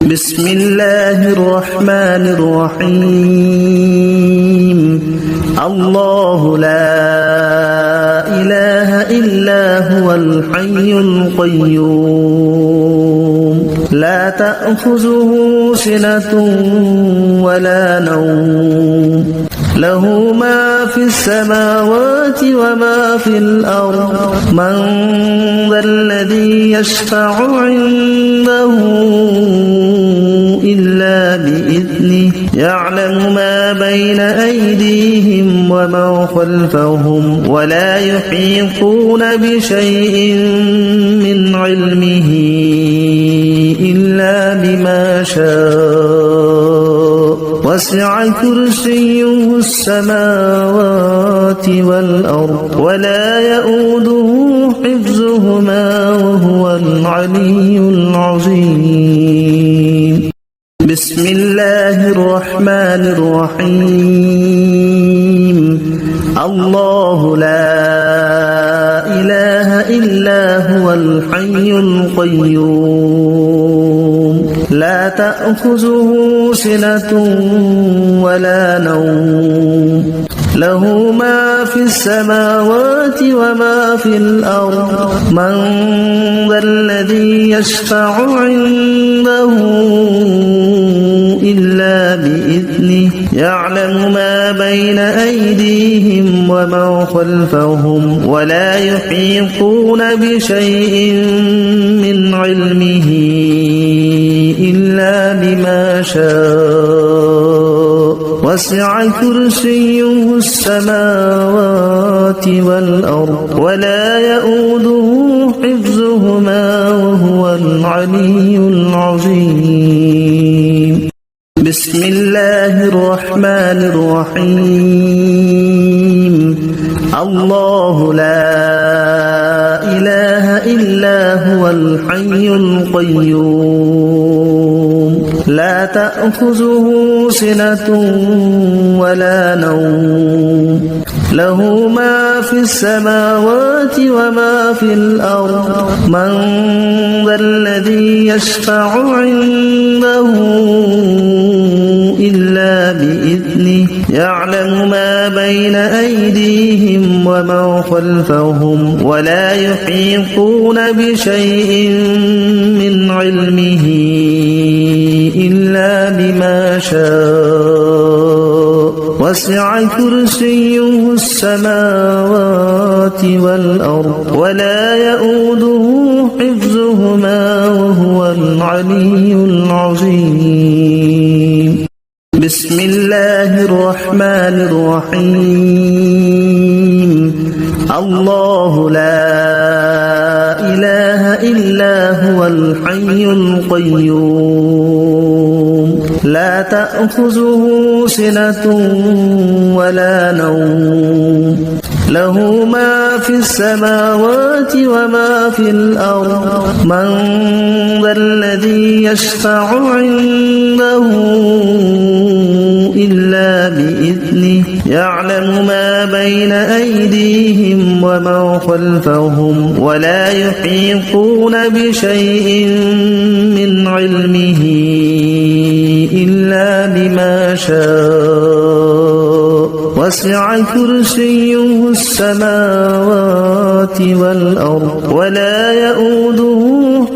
بسم الله الرحمن الرحيم الله لا إله إلا هو الحي القيوم لا تأخذه سنة ولا نوم له ما في السماوات وما في الأرض من ذا الذي يشفع عنده إلا بإذنه يعلم ما بين أيديهم وما خلفهم ولا يحيطون بشيء من علمه إلا بما شاء وسع كرسيه السماوات والأرض ولا يؤوده حفظهما وهو العلي العظيم بسم الله الرحمن الرحيم الله لا إله إلا هو الحي القيوم لا تأخذه سنة ولا نوم له ما في السماوات وما في الأرض من ذا الذي يشفع عنده إلا بإذنه يعلم ما بين أيديهم وما خلفهم ولا يحيطون بشيء من علمه إلا بما شاء وسع كرسيه السماوات والأرض ولا يؤوده حفظهما وهو العلي العظيم بسم الله الرحمن الرحيم الله لا إله إلا هو الحي القيوم لا تأخذه سنة ولا نوم له ما في السماوات وما في الأرض من ذا الذي يشفع عنده إلا بإذنه يعلم ما بين أيديهم وما خلفهم ولا يحيطون بشيء من علمه إلا بما شاء وسع كرسيه السماوات والأرض ولا يؤوده حفظهما وهو العلي العظيم بسم الله الرحمن الرحيم الله لا إله إلا هو الحي القيوم لا تأخذه سنة ولا نوم له ما في السماوات وما في الأرض من ذا الذي يشفع عنده إلا بإذنه يعلم ما بين أيديهم وما خلفهم ولا يحيطون بشيء من علمه إلا بما شاء وسع كرسيه السماوات والأرض ولا يؤوده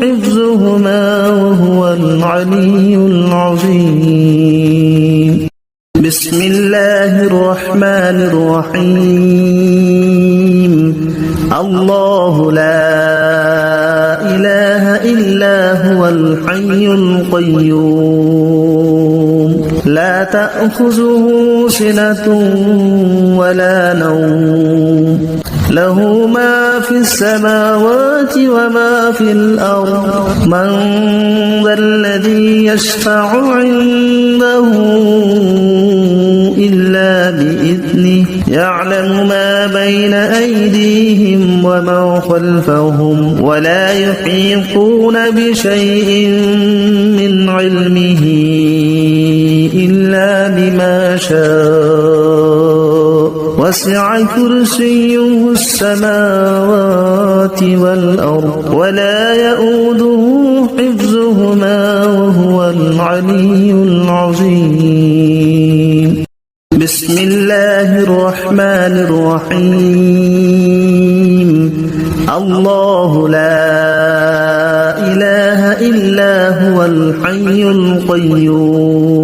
حفظهما وهو العلي العظيم بسم الله الرحمن الرحيم الله لا إله إلا هو الحي القيوم لا تأخذه سنة ولا نوم له ما في السماوات وما في الأرض من ذا الذي يشفع عنده إلا بإذنه يعلم ما بين أيديهم وما خلفهم ولا يحيطون بشيء من علمه إلا بما شاء وسع كرسيه السماوات والأرض ولا يؤوده حفظهما وهو وهو العلي العظيم. بسم الله الرحمن الرحيم. الله لا إله إلا هو الحي القيوم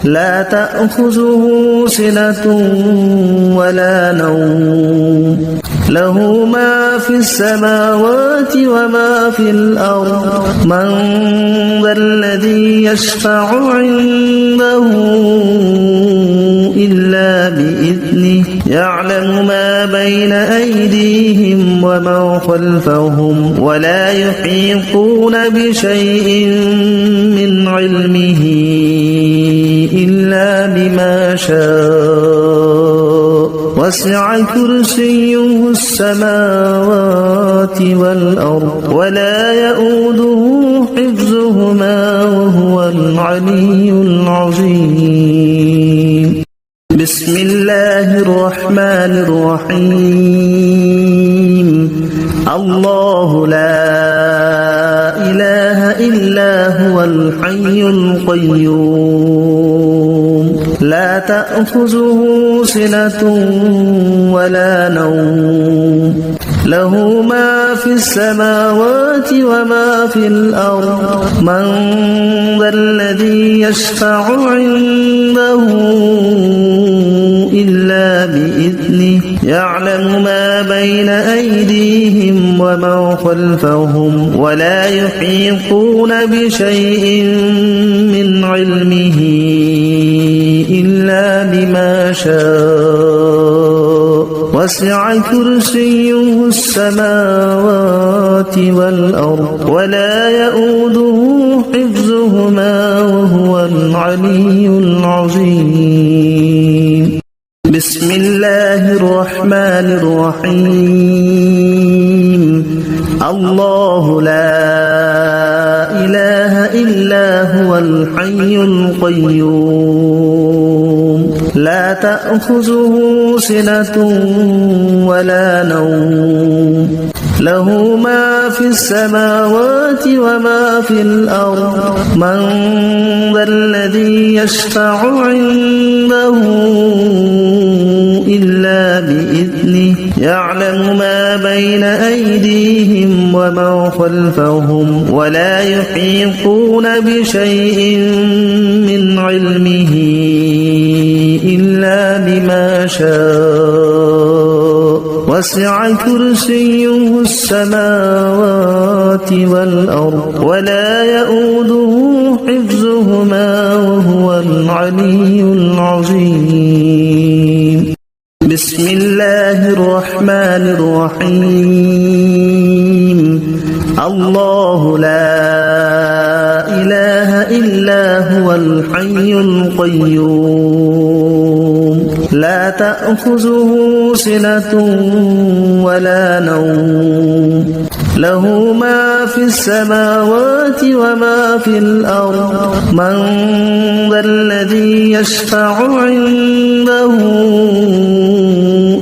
لا تأخذه سنة ولا نوم له ما في السماوات وما في الأرض من ذا الذي يشفع عنده إلا بإذنه يعلم ما بين أيديهم وما خلفهم ولا يحيطون بشيء من علمه إلا بما شاء وسع كرسيه السماوات والأرض ولا يؤوده حفظهما وهو العلي العظيم. بسم الله الرحمن الرحيم. الله لا إله إلا هو الحي القيوم لا تأخذه سنة ولا نوم له ما في السماوات وما في الأرض من ذا الذي يشفع عنده إلا بإذنه يعلم ما بين أيديهم وما خلفهم ولا يحيطون بشيء من علمه إلا بما شاء وسع كرسيه السماوات والأرض ولا يؤوده حفظهما وهو العلي العظيم. بسم الله الرحمن الرحيم. الله لا إله إلا هو الحي القيوم لا تأخذه سنة ولا نوم له ما في السماوات وما في الأرض من ذا الذي يشفع عنده إلا بإذنه يعلم ما بين أيديهم وما خلفهم ولا يحيطون بشيء من علمه إلا بما شاء وسع كرسيه السماوات والأرض ولا يؤوده حفظهما وهو العلي العظيم. بسم الله الرحمن الرحيم. الله لا إله إلا هو الحي القيوم لا تأخذه سنة ولا نوم له ما في السماوات وما في الأرض من ذا الذي يشفع عنده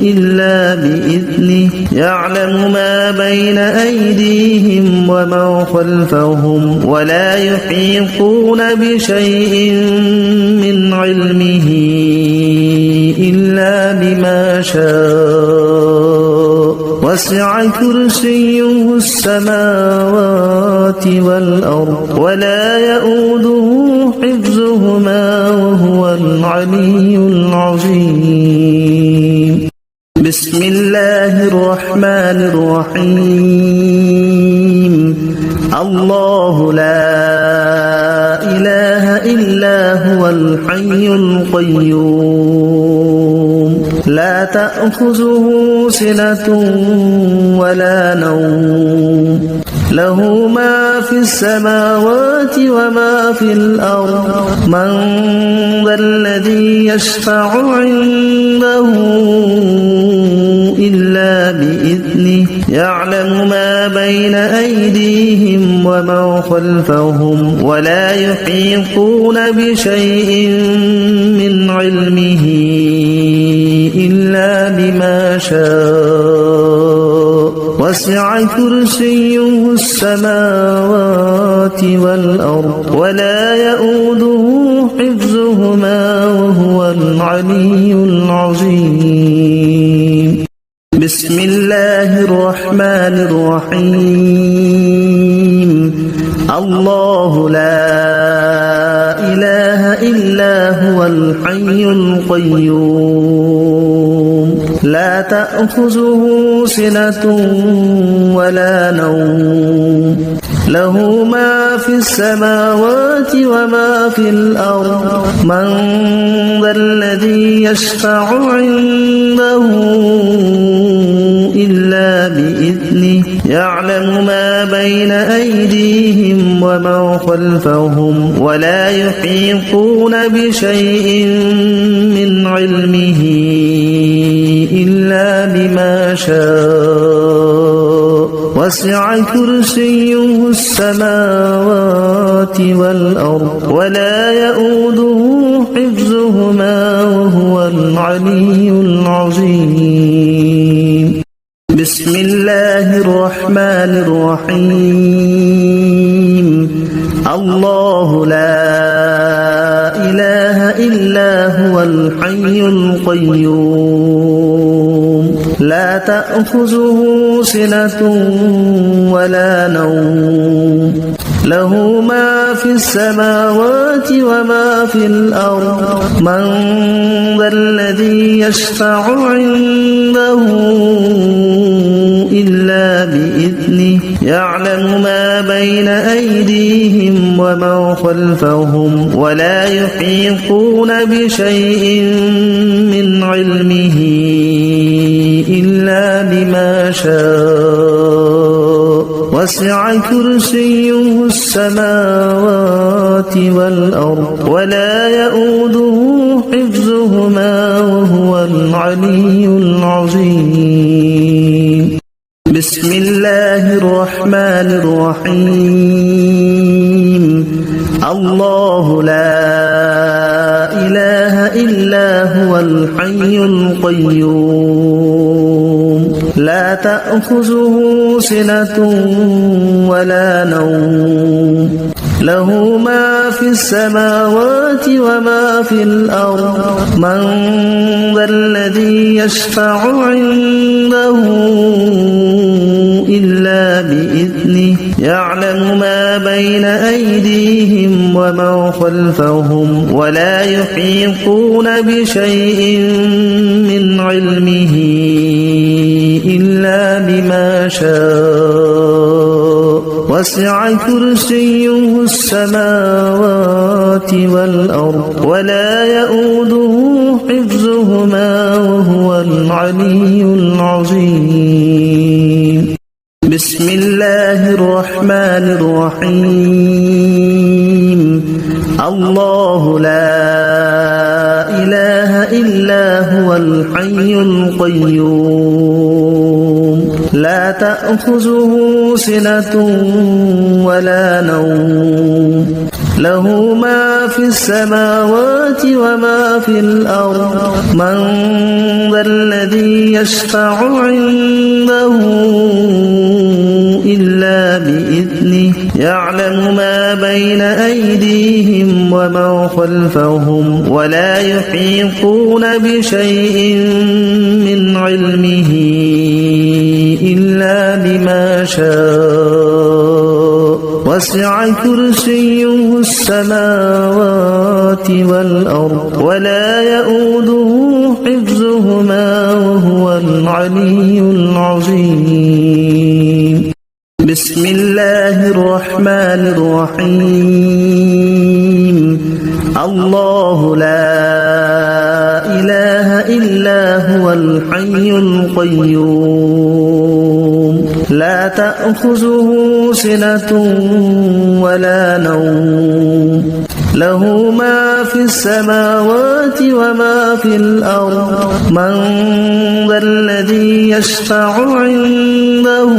إلا بإذنه يعلم ما بين أيديهم وما خلفهم ولا يحيطون بشيء من علمه إلا بما شاء وسع كرسيه السماوات والأرض ولا يؤوده حفظهما وهو العلي العظيم. بسم الله الرحمن الرحيم. الله لا إله إلا هو الحي القيوم لا تأخذه سنة ولا نوم له ما في السماوات وما في الأرض من ذا الذي يشفع عنده إلا بإذنه يعلم ما بين أيديهم وما خلفهم ولا يحيطون بشيء من علمه إلا بما شاء وسع كرسيه السماوات والأرض ولا يؤوده حفظهما وهو العلي العظيم. بسم الله الرحمن الرحيم. الله لا إله إلا هو الحي القيوم لا تأخذه سنة ولا نوم له ما في السماوات وما في الأرض من ذا الذي يشفع عنده إلا بإذنه يعلم ما بين أيديهم وما خلفهم ولا يحيطون بشيء من علمه إلا بما شاء وسع كرسيه السماوات والأرض ولا يؤوده حفظهما وهو العلي العظيم. بسم الله الرحمن الرحيم. الله لا إله إلا هو الحي القيوم لا تأخذه سنة ولا نوم له ما في السماوات وما في الأرض من ذا الذي يشفع عنده إلا بإذنه يعلم ما بين أيديهم وما خلفهم ولا يحيطون بشيء من علمه إلا بما شاء وسع كرسيه السماوات والأرض ولا يؤوده حفظهما وهو العلي العظيم. بسم الله الرحمن الرحيم. الله لا إله إلا هو الحي القيوم لا تأخذه سنة ولا نوم له ما في السماوات وما في الأرض من ذا الذي يشفع عنده إلا بإذنه يعلم ما بين أيديهم وما خلفهم ولا يحيطون بشيء من علمه إلا بما شاء وسع كرسيه السماوات والأرض ولا يؤوده حفظهما وهو العلي العظيم. بسم الله الرحمن الرحيم. الله لا إله إلا هو الحي القيوم لا تأخذه سنة ولا نوم له ما في السماوات وما في الأرض من ذا الذي يشفع عنده إلا بإذنه يعلم ما بين أيديهم وما خلفهم ولا يحيطون بشيء من علمه إلا بما شاء وسع كرسيه السماوات والأرض ولا يؤوده حفظهما وهو العلي العظيم. بسم الله الرحمن الرحيم. الله لا إله إلا هو الحي القيوم لا تأخذه سنة ولا نوم له ما في السماوات وما في الأرض من ذا الذي يشفع عنده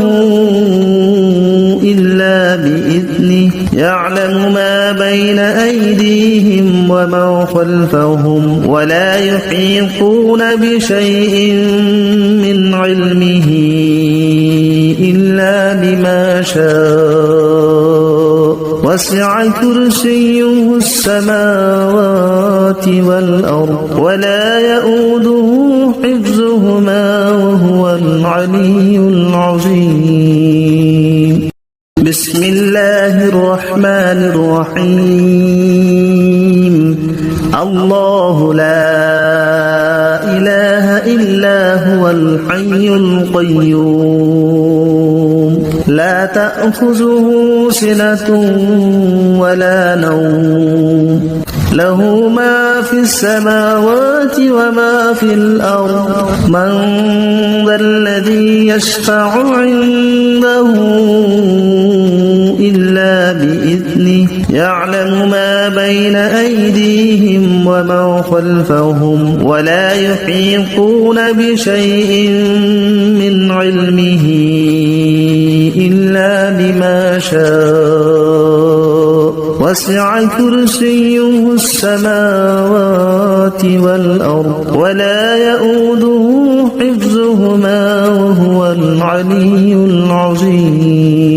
إلا بإذنه يعلم ما بين أيديهم وما خلفهم ولا يحيطون بشيء من علمه شاء وسع كرسيه السماوات والأرض ولا يؤوده حفظهما وهو العلي العظيم بسم الله الرحمن الرحيم الله لا إله إلا هو الحي القيوم لا تأخذه سنة ولا نوم له ما في السماوات وما في الأرض من ذا الذي يشفع عنده إلا بإذنه يعلم ما بين أيديهم وما خلفهم ولا يحيطون بشيء من علمه إلا بما شاء وسع كرسيه السماوات والأرض ولا يؤوده حفظهما وهو العلي العظيم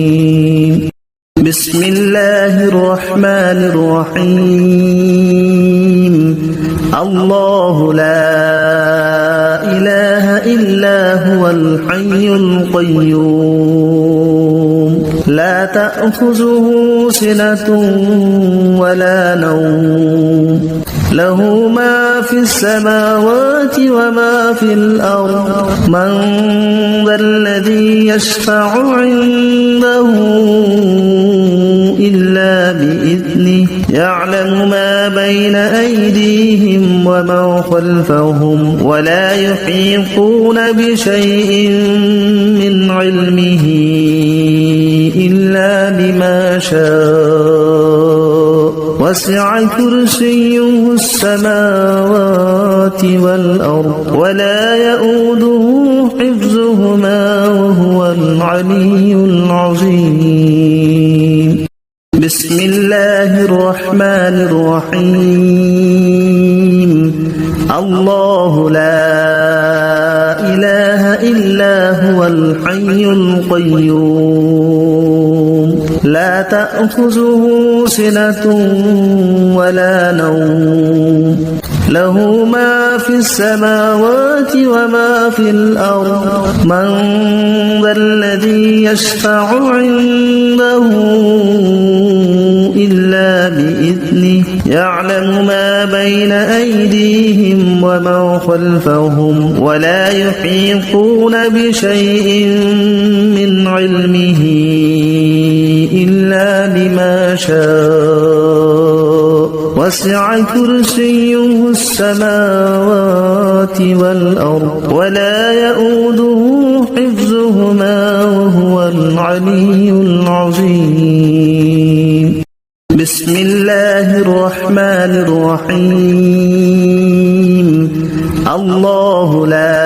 بسم الله الرحمن الرحيم الله لا إله إلا هو الحي القيوم لا تأخذه سنة ولا نوم له ما في السماوات وما في الأرض من ذا الذي يشفع عنده إلا بإذنه يعلم ما بين أيديهم وما خلفهم ولا يحيطون بشيء من علمه إلا بما شاء وسع كرسيه السماوات والأرض ولا يؤوده حفظهما وهو العلي العظيم بسم الله الرحمن الرحيم الله لا إله إلا هو الحي القيوم لا تأخذه سنة ولا نوم له ما في السماوات وما في الأرض من ذا الذي يشفع عنده إلا بإذنه يعلم ما بين أيديهم وما خلفهم ولا يحيطون بشيء من علمه إلا بما شاء وسع كرسيه السماوات والأرض ولا يؤوده حفظهما وهو العلي العظيم بسم الله الرحمن الرحيم الله لا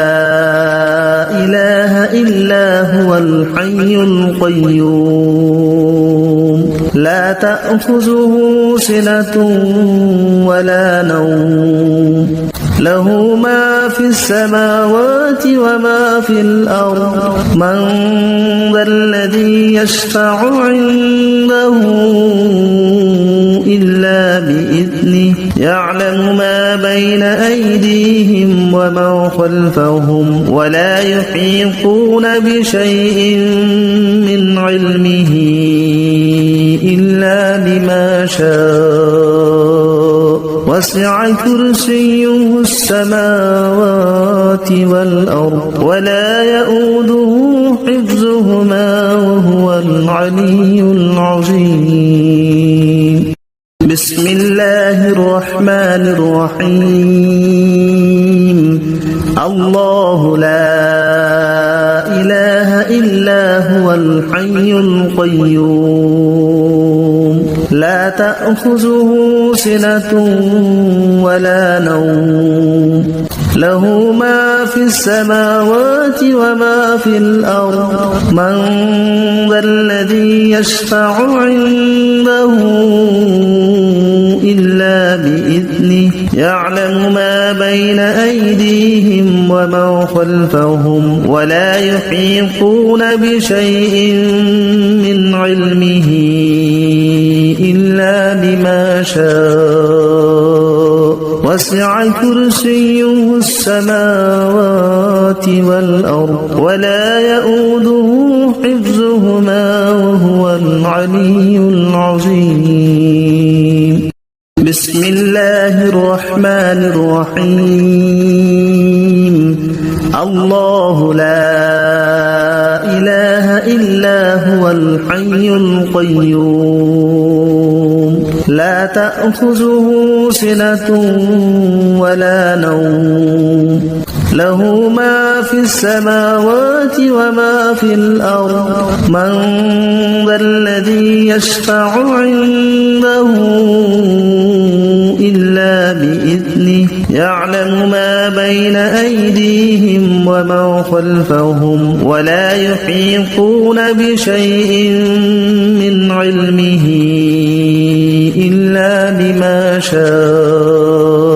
إله إلا هو الحي القيوم لا تأخذه سنة ولا نوم له ما في السماوات وما في الأرض من ذا الذي يشفع عنده إلا بإذنه يعلم ما بين أيديهم وما خلفهم ولا يحيطون بشيء من علمه إلا بما شاء وسع كرسيه السماوات والأرض ولا يؤوده حفظهما وهو العلي العظيم بسم الله الرحمن الرحيم الله لا إله إلا هو الحي القيوم لا تأخذه سنة ولا نوم له ما في السماوات وما في الأرض من ذا الذي يشفع عنده إلا بإذنه يعلم ما بين أيديهم ومن خلفهم ولا يحيطون بشيء من علمه إلا بما شاء وسع كرسيه السماوات والأرض ولا يؤوده حفظهما وهو العلي العظيم بسم الله الرحمن الرحيم الله لا إله إلا هو الحي القيوم لا تأخذه سنة ولا نوم له ما في السماوات وما في الأرض من ذا الذي يشفع عنده إلا بإذنه يعلم ما بين أيديهم ومن خلفهم ولا يحيطون بشيء من علمه إلا بما شاء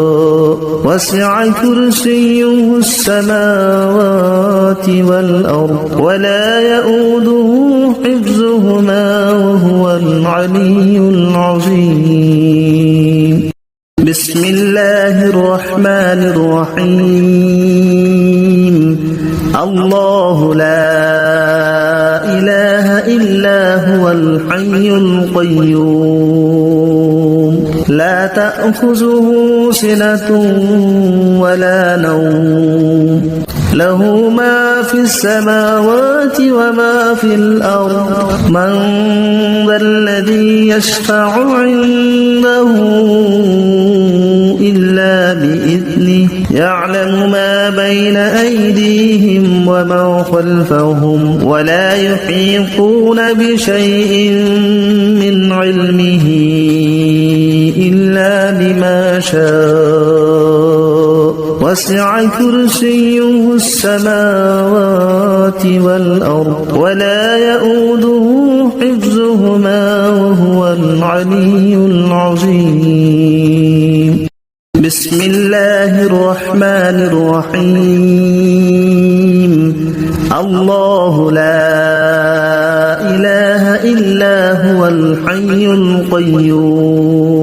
وسع كرسيه السماوات والأرض ولا يؤوده حفظهما وهو العلي العظيم بسم الله الرحمن الرحيم الله لا إله إلا هو الحي القيوم لا تأخذه سنة ولا نوم له ما في السماوات وما في الأرض من ذا الذي يشفع عنده إلا بإذنه يعلم ما بين أيديهم ومن خلفهم ولا يحيطون بشيء من علمه إلا بما شاء وسع كرسيه السماوات والأرض ولا يؤوده حفظهما وهو العلي العظيم بسم الله الرحمن الرحيم الله لا إله إلا هو الحي القيوم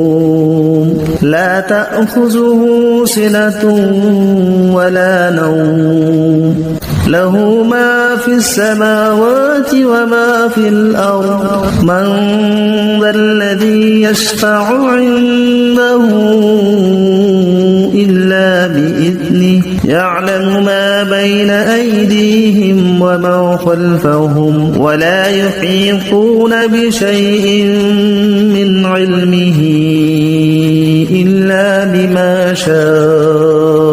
لا تأخذه سنة ولا نوم له ما في السماوات وما في الأرض من ذا الذي يشفع عنده إلا بإذنه يعلم ما بين أيديهم ومن خلفهم ولا يحيطون بشيء من علمه إلا بما شاء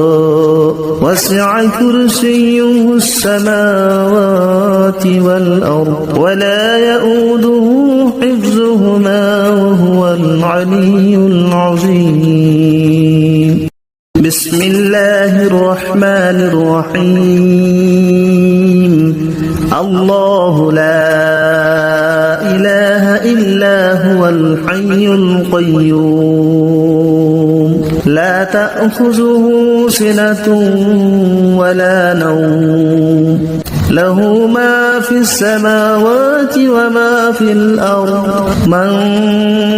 وسع كرسيه السماوات والأرض ولا يؤوده حفظهما وهو العلي العظيم بسم الله الرحمن الرحيم الله لا إله إلا هو الحي القيوم لا تأخذه سنة ولا نوم له ما في السماوات وما في الأرض من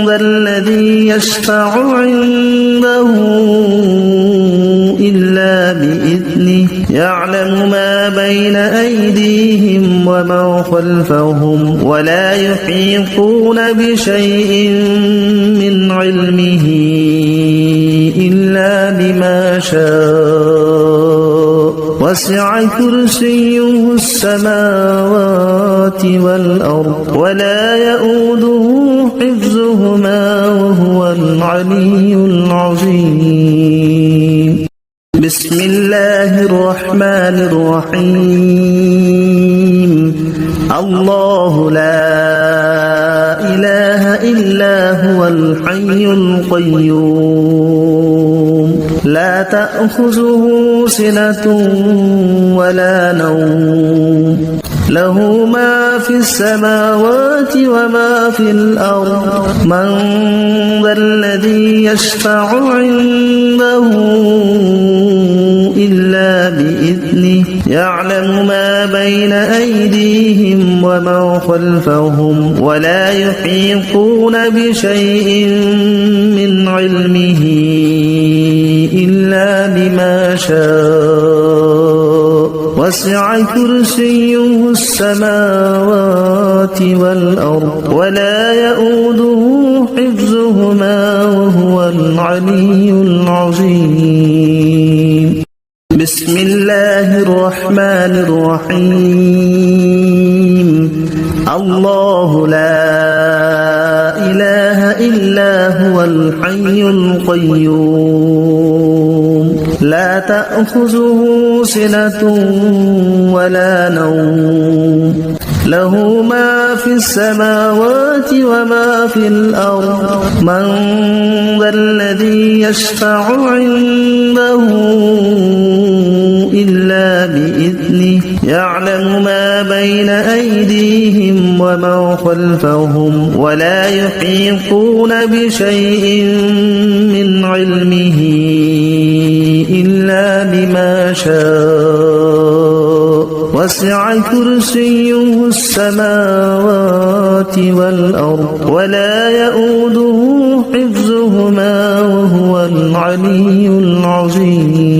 ذا الذي يشفع عنده إلا بإذنه يعلم ما بين أيديهم ومن خلفهم ولا يحيطون بشيء من علمه إلا بما شاء وسع كرسيه السماوات والأرض ولا يؤوده حفظهما وهو العلي العظيم بسم الله الرحمن الرحيم الله لا إله إلا هو الحي القيوم لا تأخذه سنة ولا نوم له ما في السماوات وما في الأرض من ذا الذي يشفع عنده إلا بإذنه يعلم ما بين أيديهم وما خلفهم ولا يحيطون بشيء من علمه إلا بما شاء وسع كرسيه السماوات والأرض ولا يؤوده حفظهما وهو العلي العظيم بسم الله الرحمن الرحيم الله لا إله إلا هو الحي القيوم لا تأخذه سنة ولا نوم له ما في السماوات وما في الأرض من ذا الذي يشفع عنده إلا بإذنه يعلم ما بين أيديهم وما خلفهم ولا يحيطون بشيء من علمه إلا بما شاء وسع كرسيه السماوات والأرض ولا يؤوده حفظهما وهو العلي العظيم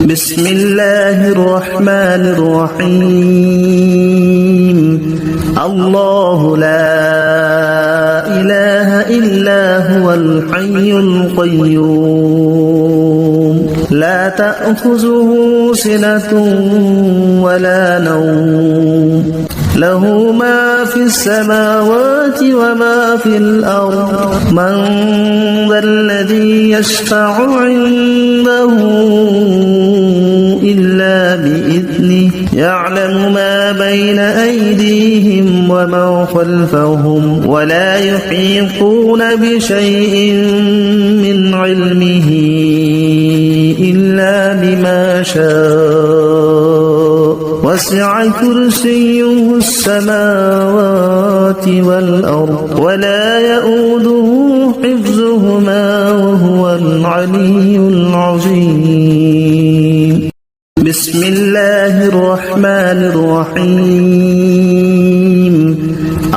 بسم الله الرحمن الرحيم الله لا إله إلا هو الحي القيوم لا تأخذه سنة ولا نوم له ما في السماوات وما في الأرض من ذا الذي يشفع عنده إلا بإذنه يعلم ما بين أيديهم وما خلفهم ولا يحيطون بشيء من علمه إلا بما شاء وسع كرسيه السماوات والأرض ولا يؤوده حفظهما وهو العلي العظيم بسم الله الرحمن الرحيم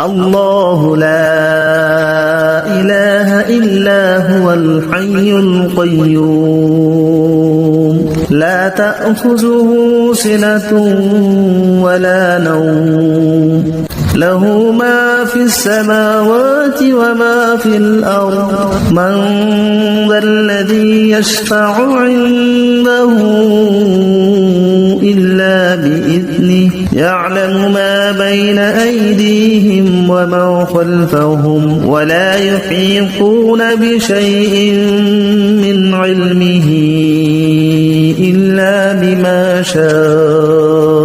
الله لا إله إلا هو الحي القيوم لا تأخذه سنة ولا نوم له ما في السماوات وما في الأرض من ذا الذي يشفع عنده إلا بإذنه يعلم ما بين أيديهم وما خلفهم ولا يحيطون بشيء من علمه إلا بما شاء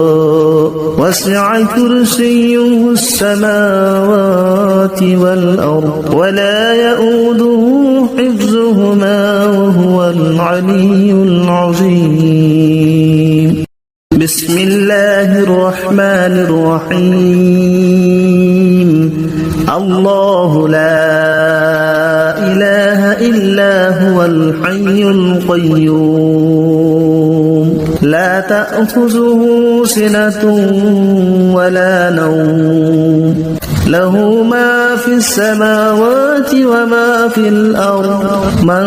وسع كرسيه السماوات والأرض ولا يؤوده حفظهما وهو العلي العظيم بسم الله الرحمن الرحيم الله لا إله إلا هو الحي القيوم لا تأخذه سنة ولا نوم له ما في السماوات وما في الأرض من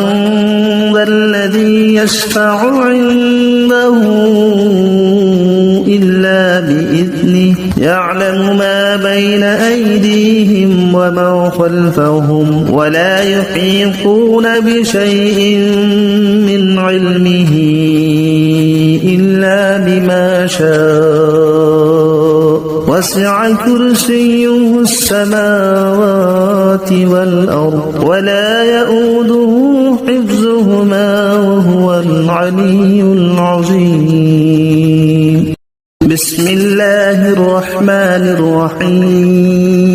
ذا الذي يشفع عنده إلا بإذنه يعلم ما بين أيديهم وما خلفهم ولا يحيطون بشيء من علمه إلا بما شاء وسع كرسيه السماوات والأرض ولا يؤوده حفظهما وهو العلي العظيم بسم الله الرحمن الرحيم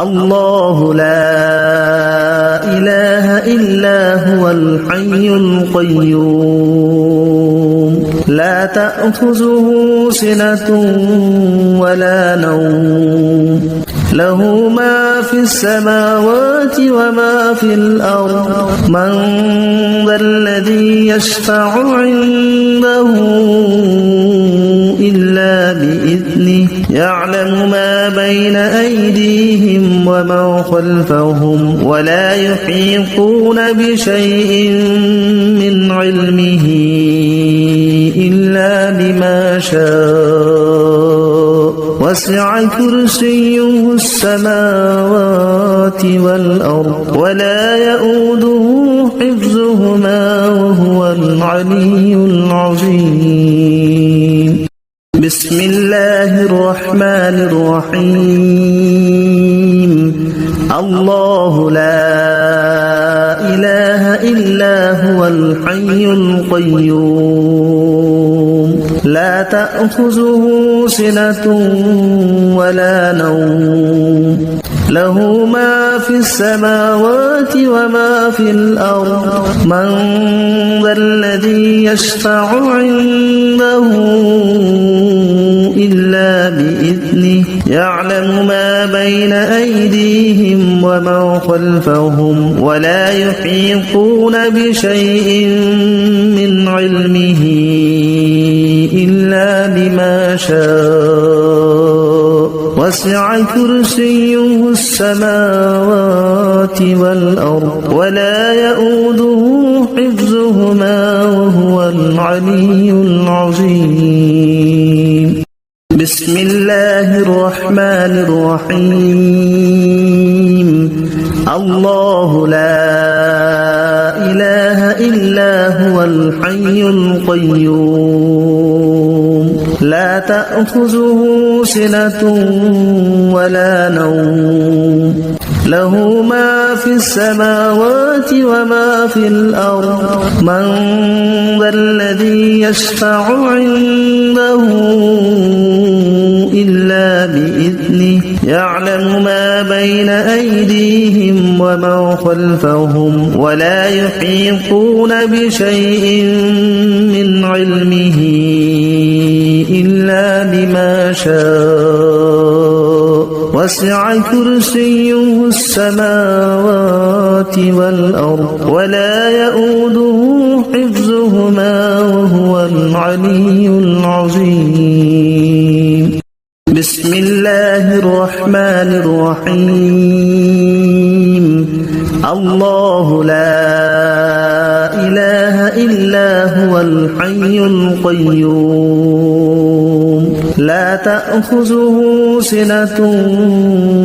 الله لا إله إلا هو الحي القيوم لا تأخذه سنة ولا نوم له ما في السماوات وما في الأرض من ذا الذي يشفع عنده إلا بإذنه يعلم ما بين أيديهم وما خلفهم ولا يحيطون بشيء من علمه إلا بما شاء وسع كرسيه السماوات والأرض ولا يؤوده حفظهما وهو العلي العظيم بسم الله الرحمن الرحيم الله لا إله إلا هو الحي القيوم لا تأخذه سنة ولا نوم له ما في السماوات وما في الأرض من ذا الذي يشفع عنده إلا بإذنه يعلم ما بين أيديهم وما خلفهم ولا يحيطون بشيء من علمه إلا بما شاء وسع كرسيه السماوات والأرض ولا يؤوده حفظهما وهو العلي العظيم بسم الله الرحمن الرحيم الله لا إله إلا هو الحي القيوم لا تأخذه سنة ولا نوم له ما في السماوات وما في الأرض من ذا الذي يشفع عنده إلا بإذنه يعلم ما بين أيديهم وما خلفهم ولا يحيطون بشيء من علمه إلا بما شاء وسع كرسيه السماوات والأرض ولا يؤوده حفظهما وهو العلي العظيم بسم الله الرحمن الرحيم الله لا إله إلا هو الحي القيوم لا تأخذه سنة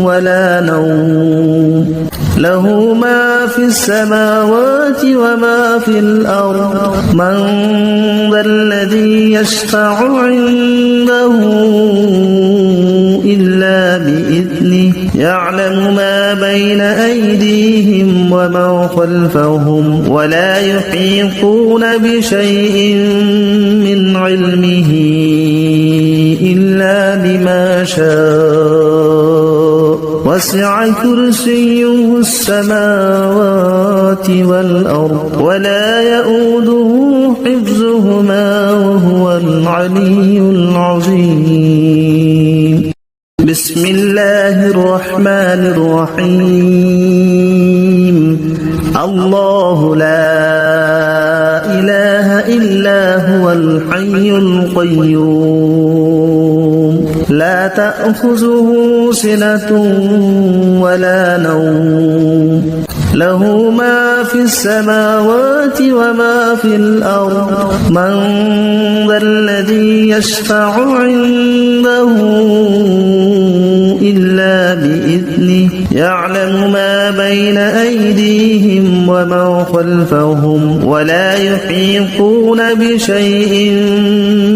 ولا نوم له ما في السماوات وما في الأرض من ذا الذي يشفع عنده إلا بإذنه يعلم ما بين أيديهم وما خلفهم ولا يحيطون بشيء من علمه إلا بما شاء وسع كرسيه السماوات والأرض ولا يؤوده حفظهما وهو العلي العظيم بسم الله الرحمن الرحيم الله لا إله إلا هو الحي القيوم لا تأخذه سنة ولا نوم له ما في السماوات وما في الأرض من ذا الذي يشفع عنده إلا بإذنه يعلم ما بين أيديهم وما خلفهم ولا يحيطون بشيء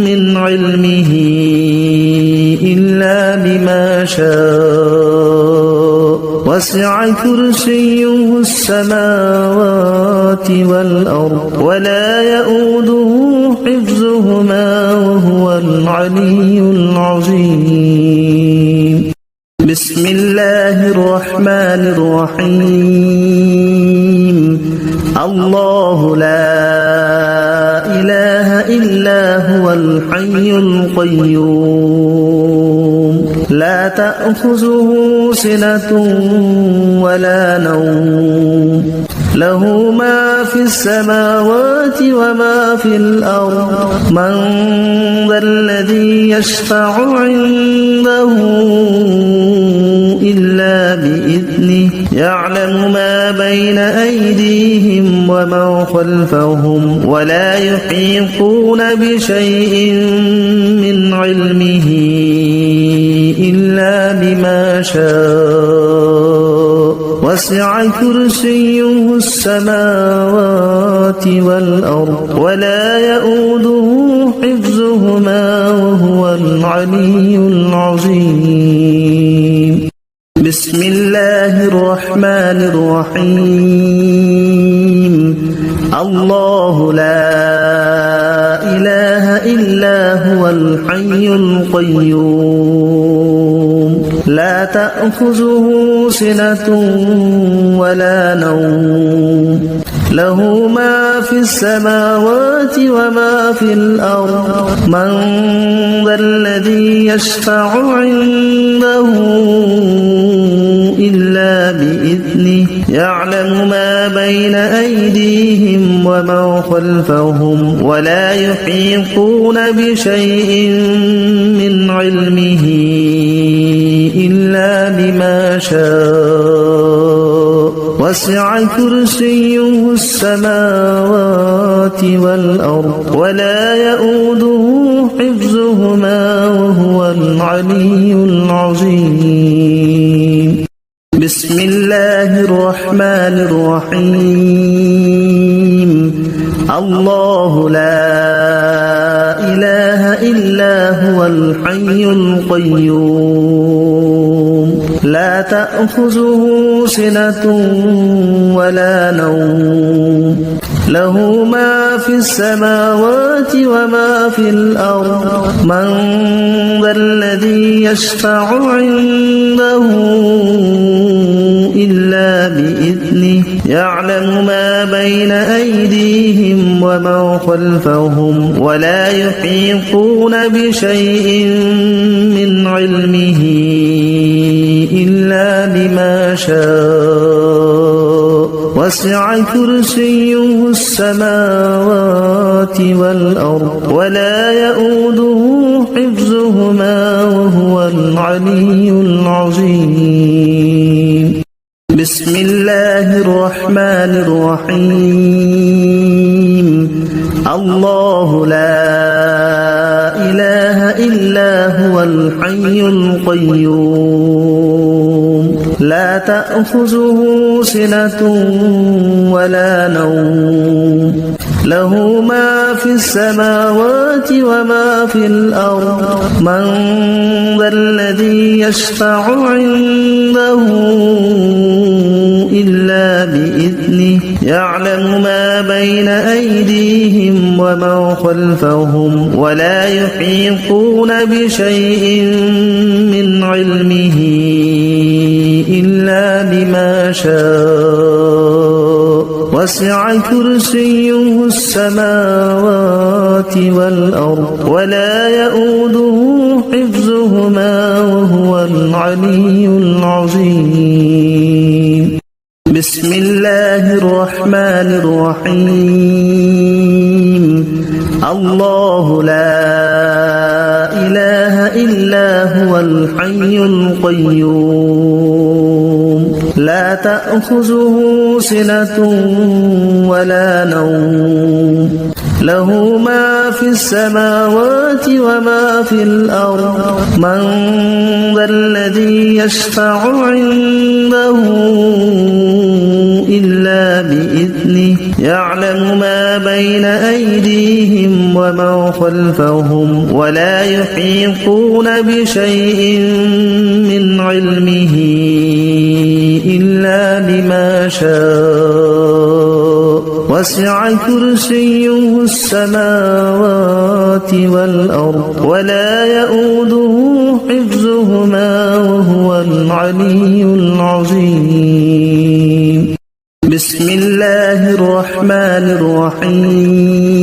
من علمه إلا بما شاء وسع كرسيه السماوات والأرض ولا يؤوده حفظهما وهو العلي العظيم بسم الله الرحمن الرحيم الله لا إله إلا هو الحي القيوم لا تأخذه سنة ولا نوم له ما في السماوات وما في الأرض من ذا الذي يشفع عنده إلا بإذنه يعلم ما بين أيديهم وما خلفهم ولا يحيطون بشيء من علمه إلا بما شاء وسع كرسيه السماوات والأرض ولا يؤوده حفظهما وهو العلي العظيم بسم الله الرحمن الرحيم الله لا إله إلا هو الحي القيوم لا تأخذه سنة ولا نوم له ما في السماوات وما في الأرض من ذا الذي يشفع عنده إلا بإذنه يعلم ما بين أيديهم وما خلفهم ولا يحيطون بشيء من علمه إلا بما شاء وسع كرسيه السماوات والأرض ولا يؤوده حفظهما وهو العلي العظيم بسم الله الرحمن الرحيم الله لا إله إلا هو الحي القيوم لا تأخذه سنة ولا نوم له ما في السماوات وما في الأرض من ذا الذي يشفع عنده إلا بإذنه يعلم ما بين أيديهم وما خلفهم ولا يحيطون بشيء من علمه إلا بما شاء وسع كرسيه السماوات والأرض ولا يؤوده حفظهما وهو العلي العظيم بسم الله الرحمن الرحيم الله لا إله إلا هو الحي القيوم لا تأخذه سنة ولا نوم له ما في السماوات وما في الأرض من ذا الذي يشفع عنده إلا بإذنه يعلم ما بين أيديهم وما خلفهم ولا يحيطون بشيء من علمه إلا بما شاء وسع كرسيه السماوات والأرض ولا يؤوده حفظهما وهو العلي العظيم بسم الله الرحمن الرحيم الله لا إله إلا هو الحي القيوم لا تأخذه سنة ولا نوم له ما في السماوات وما في الأرض من ذا الذي يشفع عنده إلا بإذنه يعلم ما بين أيديهم وما خلفهم ولا يحيطون بشيء من علمه إلا بما شاء وسع كرسيه السماوات والأرض ولا يؤوده حفظهما وهو العلي العظيم بسم الله الرحمن الرحيم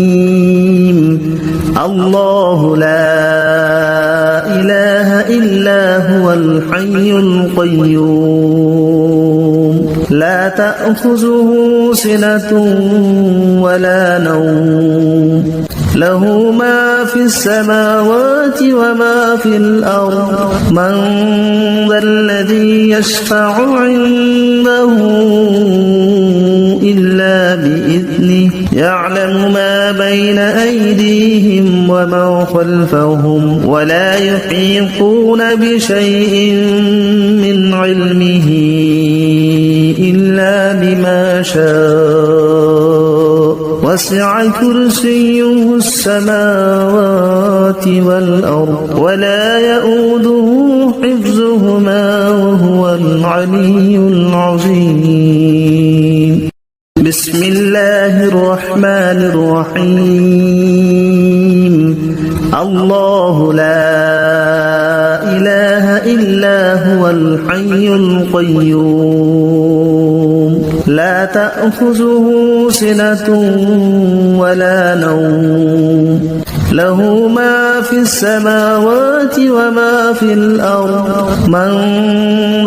الله لا إله إلا هو الحي القيوم لا تأخذه سنة ولا نوم له ما في السماوات وما في الأرض من ذا الذي يشفع عنده إلا بإذنه يعلم ما بين أيديهم وما خلفهم ولا يحيطون بشيء من علمه إلا بما شاء وسع كرسيه السماوات والأرض ولا يؤوده حفظهما وهو العلي العظيم بسم الله الرحمن الرحيم الله لا إله إلا هو الحي القيوم لا تأخذه سنة ولا نوم له ما في السماوات وما في الأرض من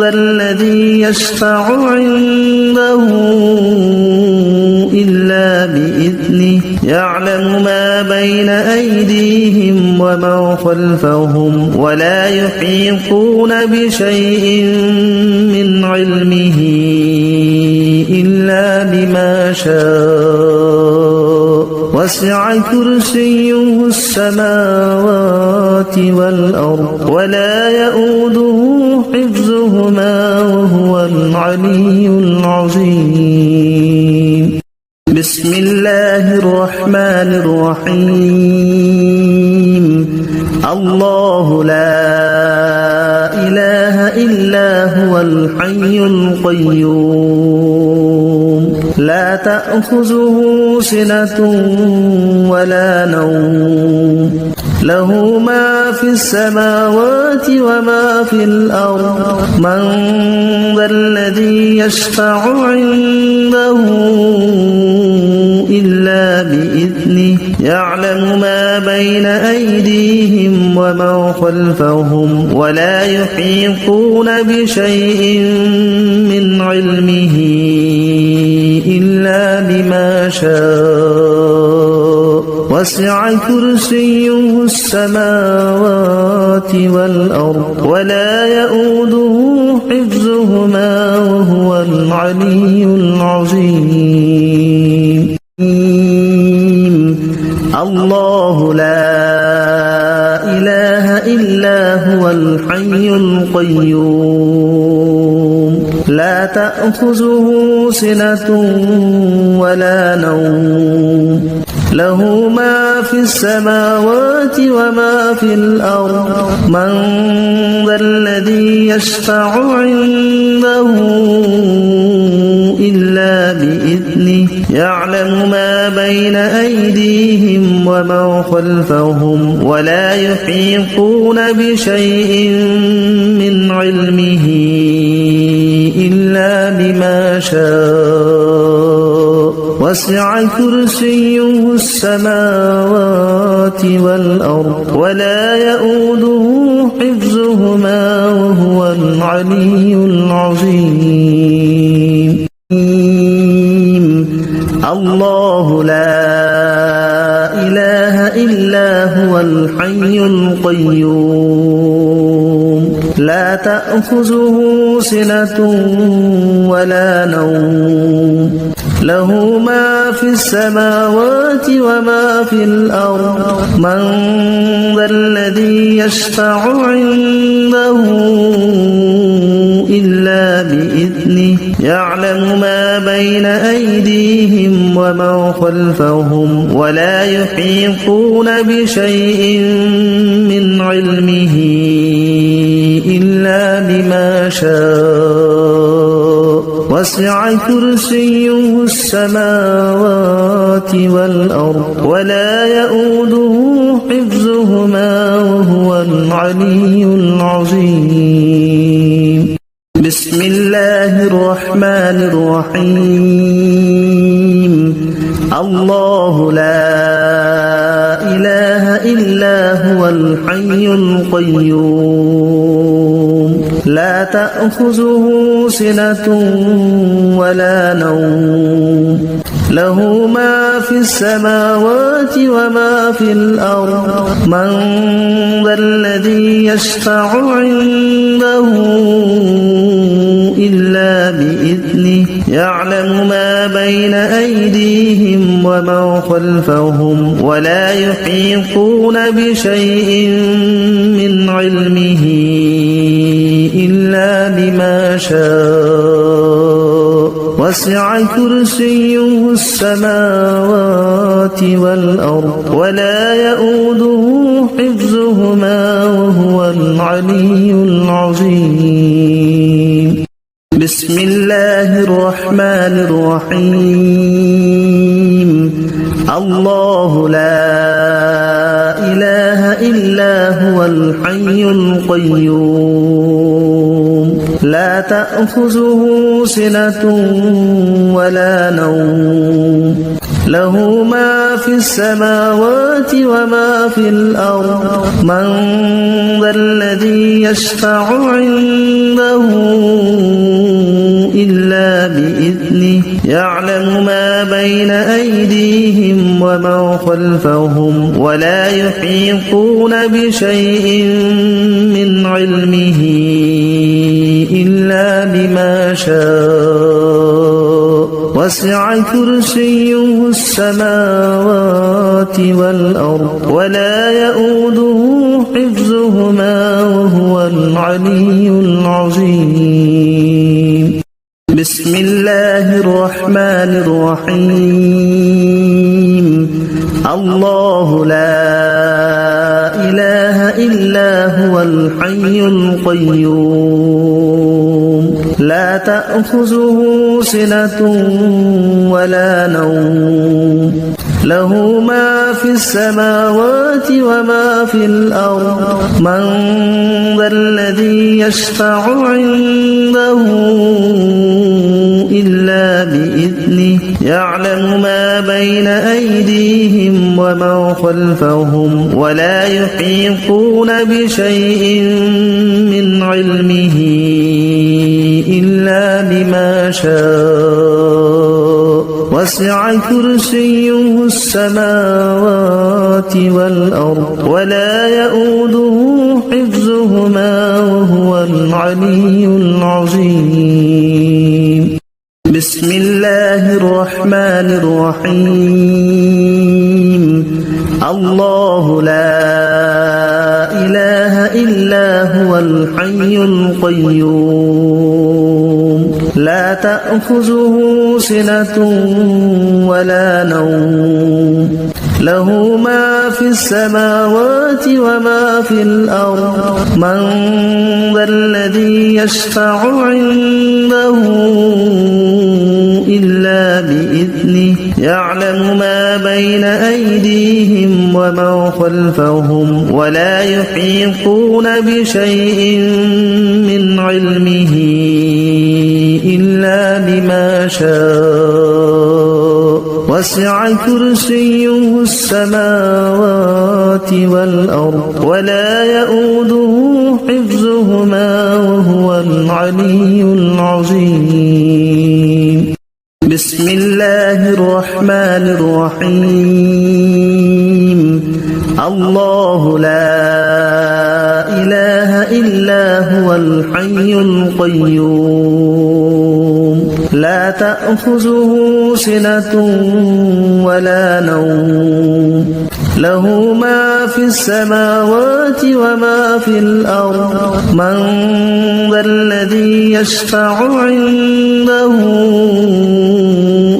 ذا الذي يشفع عنده إلا بإذنه يعلم ما بين أيديهم وما خلفهم ولا يحيطون بشيء من علمه إلا بما شاء وسع كرسيه السماوات والأرض ولا يؤوده حفظهما وهو العلي العظيم بسم الله الرحمن الرحيم الله لا إله إلا هو الحي القيوم لا تأخذه سنة ولا نوم له ما في السماوات وما في الأرض من ذا الذي يشفع عنده إلا بإذنه يعلم ما بين أيديهم وما خلفهم ولا يحيطون بشيء من علمه إلا بما شاء وسع كرسيه السماوات والأرض ولا يؤوده حفظهما وهو العلي العظيم الله لا إله إلا هو الحي القيوم لا تأخذه سنة ولا نوم له ما في السماوات وما في الأرض من ذا الذي يشفع عنده إلا بإذنه يعلم ما بين أيديهم وما خلفهم ولا يحيطون بشيء من علمه إلا بما شاء وسع كرسيه السماوات والأرض ولا يؤوده حفظهما وهو العلي العظيم الله لا إله إلا هو الحي القيوم لا تأخذه سنة ولا نوم له ما في السماوات وما في الأرض من ذا الذي يشفع عنده إلا بإذنه يعلم ما بين أيديهم وما خلفهم ولا يحيطون بشيء من علمه إلا بما شاء وسع كرسيه السماوات والأرض ولا يؤوده حفظهما وهو العلي العظيم بسم الله الرحمن الرحيم الله لا إله إلا هو الحي القيوم تأخذه سنة ولا نوم له ما في السماوات وما في الأرض من ذا الذي يشفع عنده إلا بإذنه يعلم ما بين أيديهم وما خلفهم ولا يحيطون بشيء من علمه إلا بما شاء وسع كرسيه السماوات والأرض ولا يؤوده حفظهما وهو العلي العظيم بسم الله الرحمن الرحيم الله لا إله إلا هو الحي القيوم لا تأخذه سنة ولا نوم له ما في السماوات وما في الأرض من ذا الذي يشفع عنده إلا بإذنه يعلم ما بين أيديهم وما خلفهم ولا يحيطون بشيء من علمه إلا بما شاء وسع كرسيه السماوات والأرض ولا يؤوده حفظهما وهو العلي العظيم بسم الله الرحمن الرحيم الله لا إله إلا هو الحي القيوم لا تأخذه سنة ولا نوم له ما في السماوات وما في الأرض من ذا الذي يشفع عنده إلا بإذنه يعلم ما بين أيديهم وما خلفهم ولا يحيطون بشيء من علمه إلا بما شاء وسع كرسيه السماوات والأرض ولا يؤوده حفظهما وهو العلي العظيم بسم الله الرحمن الرحيم الله لا إله إلا هو الحي القيوم لا تأخذه سنة ولا نوم له ما في السماوات وما في الأرض من ذا الذي يشفع عنده إلا بإذنه يعلم ما بين أيديهم وما خلفهم ولا يحيطون بشيء من علمه إلا بما شاء وسع كرسيه السماوات والأرض ولا يؤوده حفظهما وهو العلي العظيم بسم الله الرحمن الرحيم الله لا إله إلا هو الحي القيوم لا تأخذه سنة ولا نوم له ما في السماوات وما في الأرض من ذا الذي يشفع عنده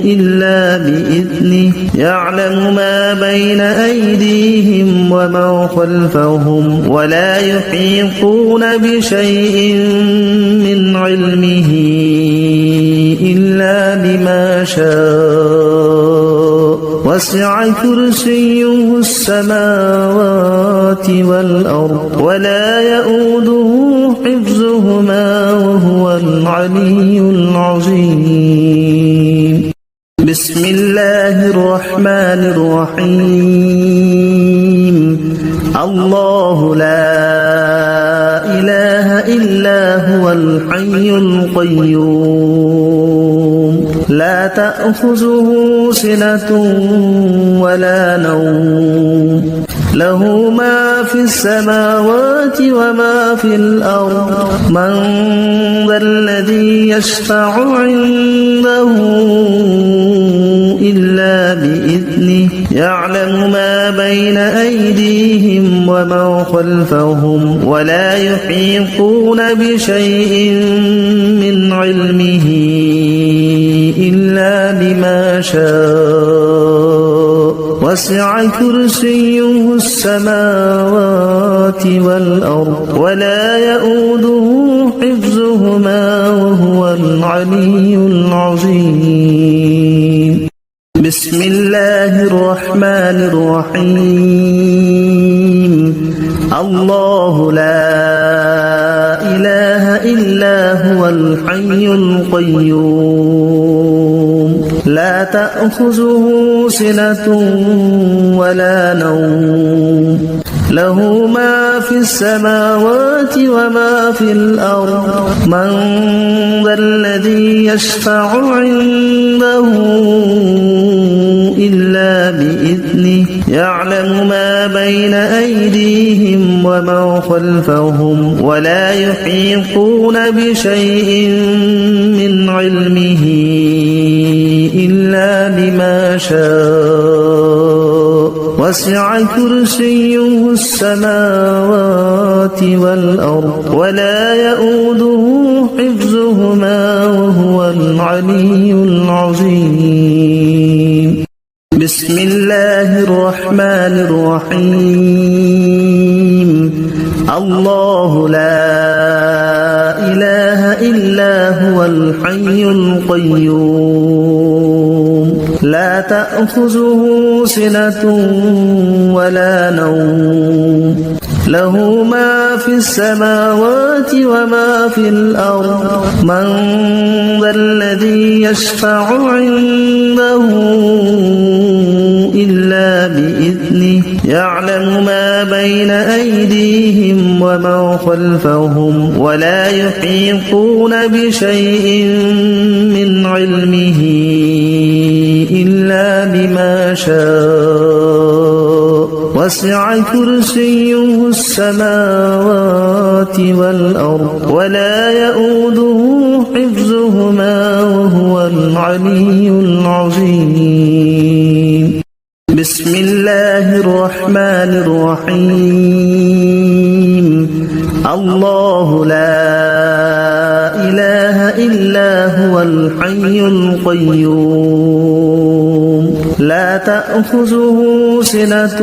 إلا بإذنه يعلم ما بين أيديهم وما خلفهم ولا يحيطون بشيء من علمه إلا بما شاء وسع كرسيه السماوات والأرض ولا يؤوده حفظهما وهو العلي العظيم بسم الله الرحمن الرحيم الله لا إله إلا هو الحي القيوم لا تأخذه سنة ولا نوم له ما في السماوات وما في الأرض من ذا الذي يشفع عنده إلا بإذنه يعلم ما بين أيديهم وما خلفهم ولا يحيطون بشيء من علمه إلا بما شاء وسع كرسيه السماوات والأرض ولا يؤوده حفظهما وهو العلي العظيم بسم الله الرحمن الرحيم الله لا إله إلا هو الحي القيوم لا تأخذه سنة ولا نوم له ما في السماوات وما في الأرض من ذا الذي يشفع عنده إلا بإذنه يعلم ما بين أيديهم وما خلفهم ولا يحيطون بشيء من علمه إلا بما شاء وسع كرسيه السماوات والأرض ولا يؤوده حفظهما وهو العلي العظيم بسم الله الرحمن الرحيم الله لا إله إلا هو الحي القيوم لا تأخذه سنة ولا نوم له ما في السماوات وما في الأرض من ذا الذي يشفع عنده إلا بإذنه يعلم ما بين أيديهم وما خلفهم ولا يحيطون بشيء من علمه إلا بما شاء وسع كرسيه السماوات والأرض ولا يؤوده حفظهما وهو العلي العظيم بسم الله الرحمن الرحيم الله لا إله إلا هو الحي القيوم لا تأخذه سنة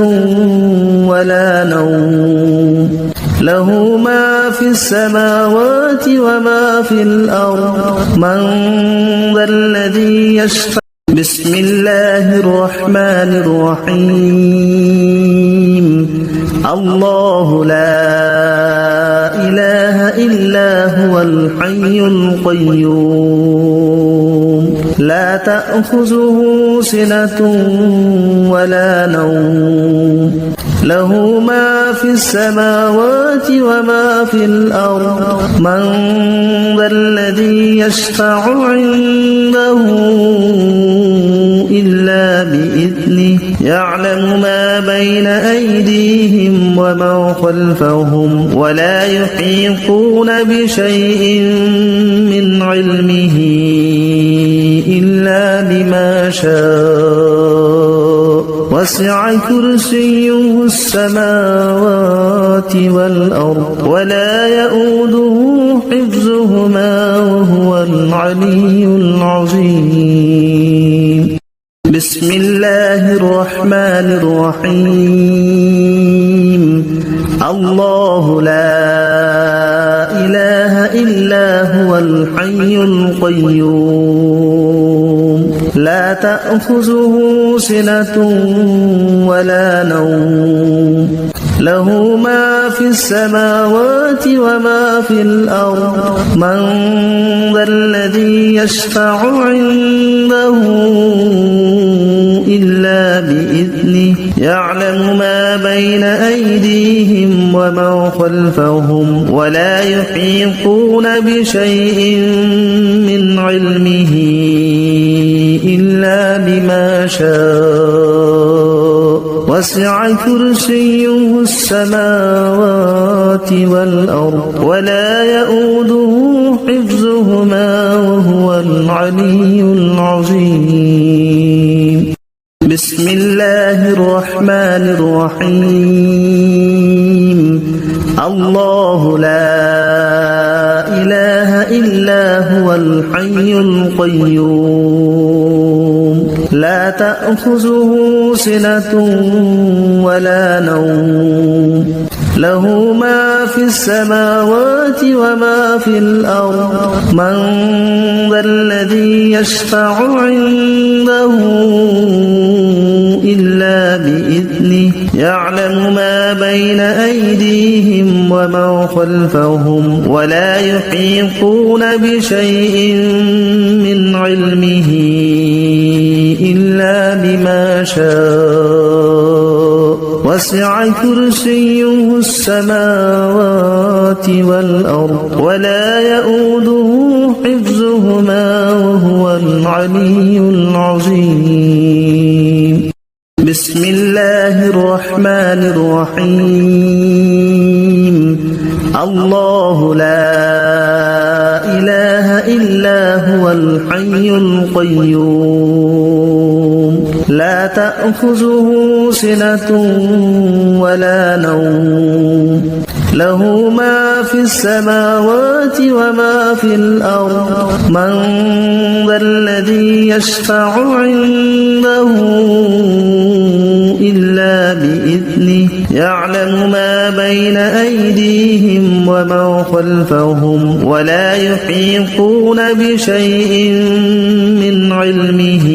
ولا نوم له ما في السماوات وما في الأرض من ذا الذي يشفع بسم الله الرحمن الرحيم الله لا إله إلا هو الحي القيوم لا تأخذه سنة ولا نوم له ما في السماوات وما في الأرض من ذا الذي يشفع عنده إلا بإذنه يعلم ما بين أيديهم وما خلفهم ولا يحيطون بشيء من علمه إلا بما شاء وسع كرسيه السماوات والأرض ولا يؤوده حفظهما وهو العلي العظيم بسم الله الرحمن الرحيم الله لا إله إلا هو الحي القيوم لا تأخذه سنة ولا نوم له ما في السماوات وما في الأرض من ذا الذي يشفع عنده إلا بإذنه يعلم ما بين أيديهم وما ومن خلفهم ولا يحيطون بشيء من علمه إلا بما شاء وسع كرسيه السماوات والأرض ولا يؤوده حفظهما وهو العلي العظيم. بسم الله الرحمن الرحيم. الله لا إله إلا هو الحي القيوم لا تأخذه سنة ولا نوم له ما في السماوات وما في الأرض من ذا الذي يشفع عنده إلا بإذنه يعلم ما بين أيديهم وما خلفهم ولا يحيطون بشيء من علمه إلا بما شاء وسع كرسيه السماوات والأرض ولا يؤوده حفظهما وهو العلي العظيم. بسم الله الرحمن الرحيم. الله لا إله إلا هو الحي القيوم لا تأخذه سنة ولا نوم له ما في السماوات وما في الأرض من ذا الذي يشفع عنده إلا بإذنه يعلم ما بين أيديهم وما خلفهم ولا يحيطون بشيء من علمه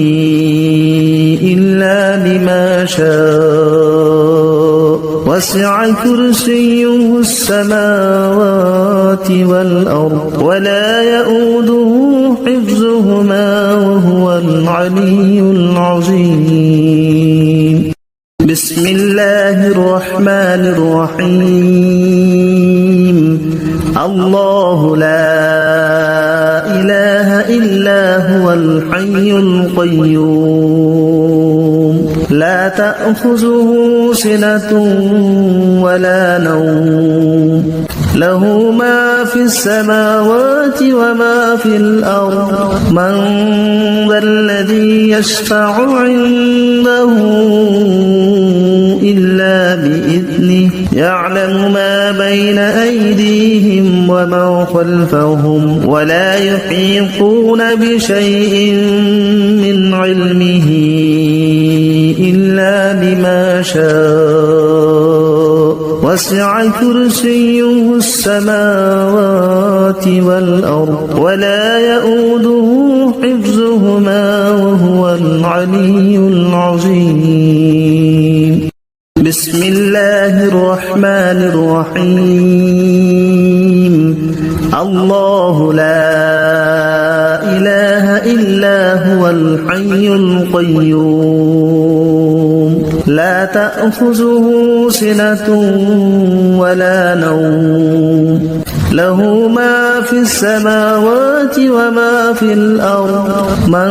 إلا بما شاء وسع كرسيه السماوات والأرض ولا يؤوده حفظهما وهو العلي العظيم. بسم الله الرحمن الرحيم. الله لا إله إلا هو الحي القيوم لا تأخذه سنة ولا نوم له ما في السماوات وما في الأرض من ذا الذي يشفع عنده إلا بإذنه يعلم ما بين أيديهم وما خلفهم ولا يحيطون بشيء من علمه إلا بما شاء وسع كرسيه السماوات والأرض ولا يؤوده حفظهما وهو العلي العظيم. بسم الله الرحمن الرحيم. الله لا إله إلا هو الحي القيوم لا تأخذه سنة ولا نوم له ما في السماوات وما في الأرض من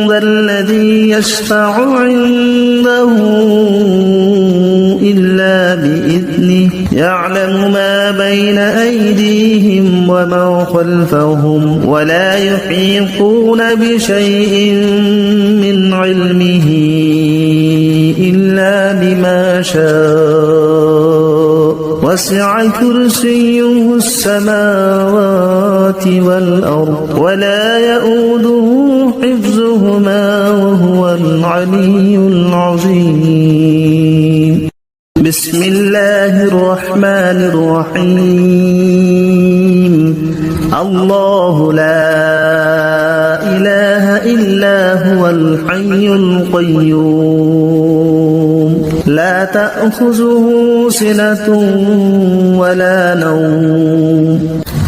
ذا الذي يشفع عنده إلا بإذنه يعلم ما بين أيديهم وما خلفهم ولا يحيطون بشيء من علمه إلا بما شاء وسع كرسيه السماوات والأرض ولا يؤوده حفظهما وهو العلي العظيم. بسم الله الرحمن الرحيم. الله لا إله إلا هو الحي القيوم لا تأخذه سنة ولا نوم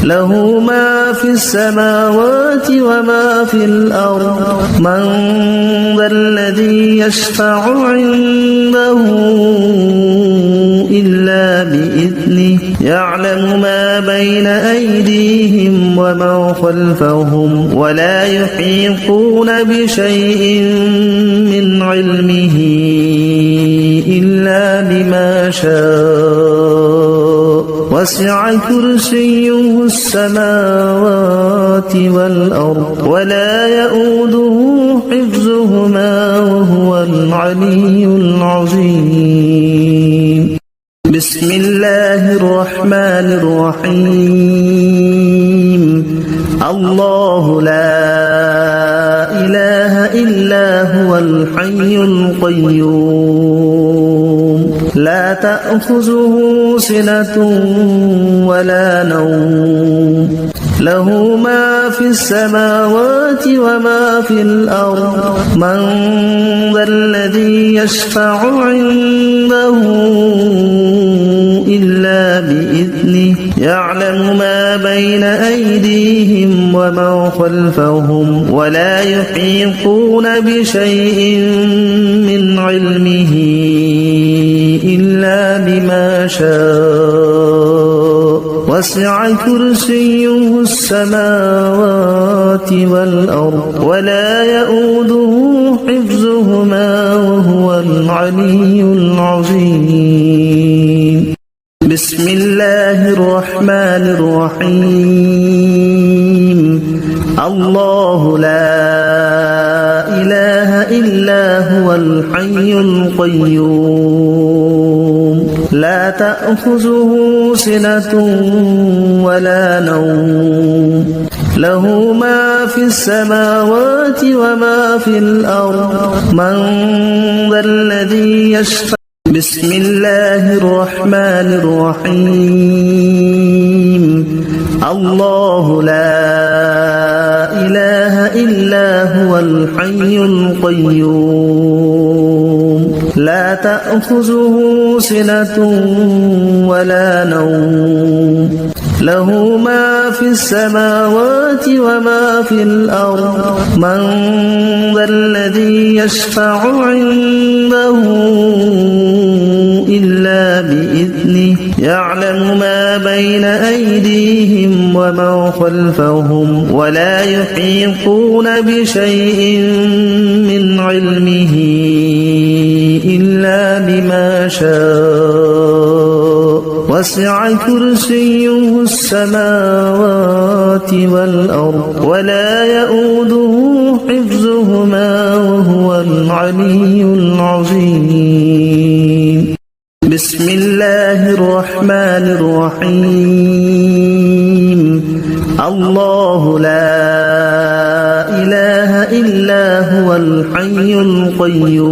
له ما في السماوات وما في الأرض من ذا الذي يشفع عنده إلا بإذنه يعلم ما بين أيديهم وما خلفهم ولا يحيطون بشيء من علمه إلا بما شاء وسع كرسيه السماوات والأرض ولا يؤوده حفظهما وهو العلي العظيم. بسم الله الرحمن الرحيم. الله لا إله إلا هو الحي القيوم لا تأخذه سنة ولا نوم له ما في السماوات وما في الأرض من ذا الذي يشفع عنده إلا بإذنه يعلم ما بين أيديهم وما خلفهم ولا يحيطون بشيء من علمه إلا بما شاء وسع كرسيه السماوات والأرض ولا يؤوده حفظهما وهو العلي العظيم. بسم الله الرحمن الرحيم. الله لا إله إلا هو الحي القيوم لا تأخذه سنة ولا نوم له ما في السماوات وما في الأرض من ذا الذي يشفع. بسم الله الرحمن الرحيم. الله لا إله إلا هو الحي القيوم لا تأخذه سنة ولا نوم له ما في السماوات وما في الأرض من ذا الذي يشفع عنده إلا بإذنه يعلم ما بين أيديهم وما خلفهم ولا يحيطون بشيء من علمه إلا بما شاء وسع كرسيه السماوات والأرض ولا يؤوده حفظهما وهو العلي العظيم. بسم الله الرحمن الرحيم. الله لا إله إلا هو الحي القيوم